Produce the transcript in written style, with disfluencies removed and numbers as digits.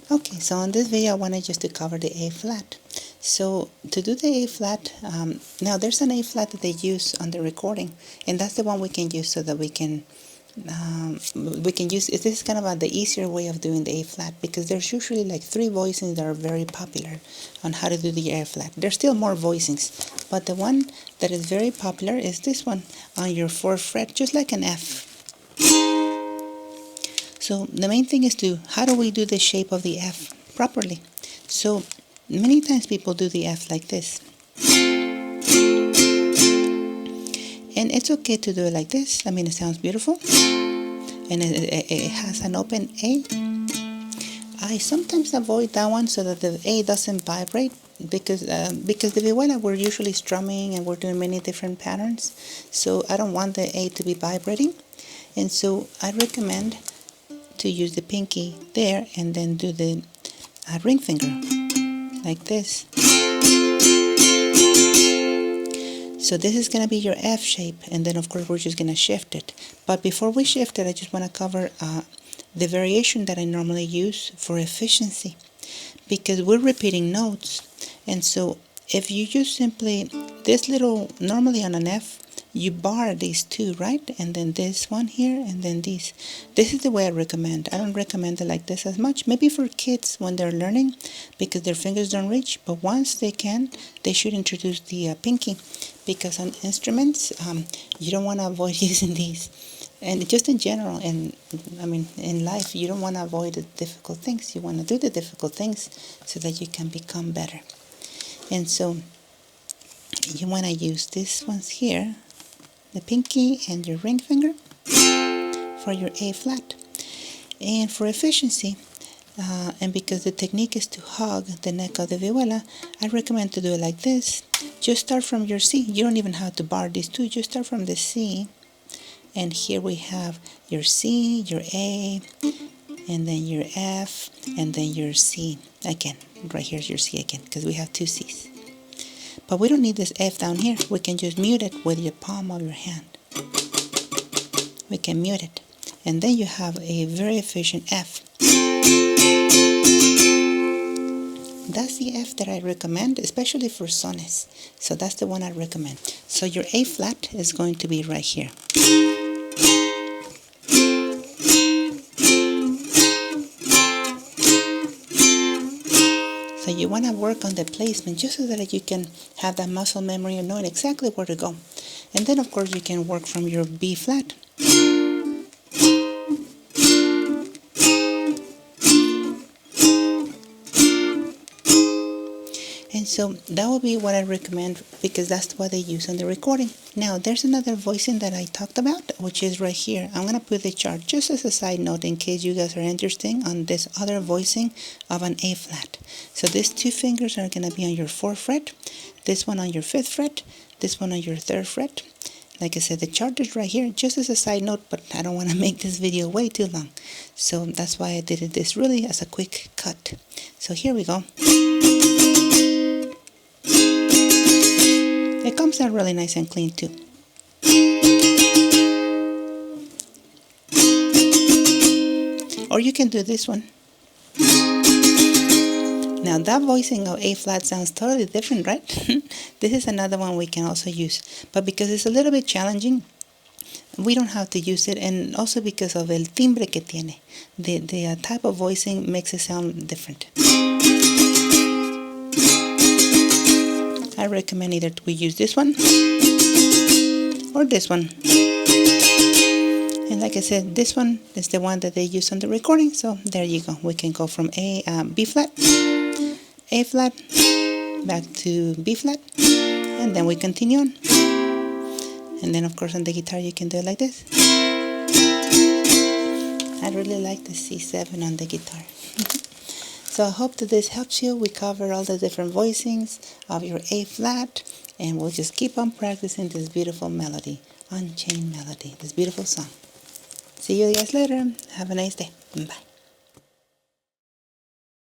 Okay, so in this video I wanted just to cover the A flat. So to do the A flat, now there's an A flat that they use on the recording, and that's the one we can use so that we can use. This is kind of the easier way of doing the A flat, because there's usually like 3 voicings that are very popular on how to do the A flat. There's still more voicings, but the one that is very popular is this one on your 4th fret, just like an F. So the main thing is how do we do the shape of the F properly? So many times people do the F like this. And it's okay to do it like this. I mean, it sounds beautiful. And it has an open A. I sometimes avoid that one so that the A doesn't vibrate, because the Vihuela, we're usually strumming and we're doing many different patterns. So I don't want the A to be vibrating. And so I recommend to use the pinky there and then do the ring finger like this. So this is going to be your F shape, and then of course we're just going to shift it. But before we shift it, I just want to cover the variation that I normally use for efficiency, because we're repeating notes. And so if you use simply this little, normally on an F, you bar these 2, right? And then this one here, and then these. This is the way I recommend. I don't recommend it like this as much. Maybe for kids when they're learning, because their fingers don't reach. But once they can, they should introduce the pinky, because on instruments, you don't want to avoid using these. And just in general, and I mean in life, you don't want to avoid the difficult things. You want to do the difficult things so that you can become better. And so you want to use these ones here, the pinky and your ring finger, for your A flat. And for efficiency, and because the technique is to hug the neck of the vihuela, I recommend to do it like this. Just start from your C. You don't even have to bar these 2. Just start from the C. And here we have your C, your A, and then your F, and then your C. Again, right here's your C again, because we have 2 C's. But we don't need this F down here. We can just mute it with your palm of your hand. We can mute it. And then you have a very efficient F. That's the F that I recommend, especially for sones. So that's the one I recommend. So your A flat is going to be right here. So you want to work on the placement just so that you can have that muscle memory and knowing exactly where to go. And then of course you can work from your B flat. And so that will be what I recommend, because that's what they use on the recording. Now there's another voicing that I talked about, which is right here. I'm going to put the chart just as a side note in case you guys are interested on this other voicing of an A flat. So these 2 fingers are going to be on your 4th fret, this one on your 5th fret, this one on your 3rd fret. Like I said, the chart is right here, just as a side note, but I don't want to make this video way too long. So that's why I did this really as a quick cut. So here we go. It comes out really nice and clean too. Or you can do this one. Now that voicing of A flat sounds totally different, right? This is another one we can also use. But because it's a little bit challenging, we don't have to use it. And also because of el timbre que tiene. The type of voicing makes it sound different. I recommend either we use this one or this one. And like I said, this one is the one that they use on the recording. So there you go. We can go from B flat, A flat, back to B flat, and then we continue on. And then of course on the guitar you can do it like this. I really like the C7 on the guitar. So I hope that this helps you. We cover all the different voicings of your A flat, and we'll just keep on practicing this beautiful melody, Unchained Melody, this beautiful song. See you guys later. Have a nice day. Bye.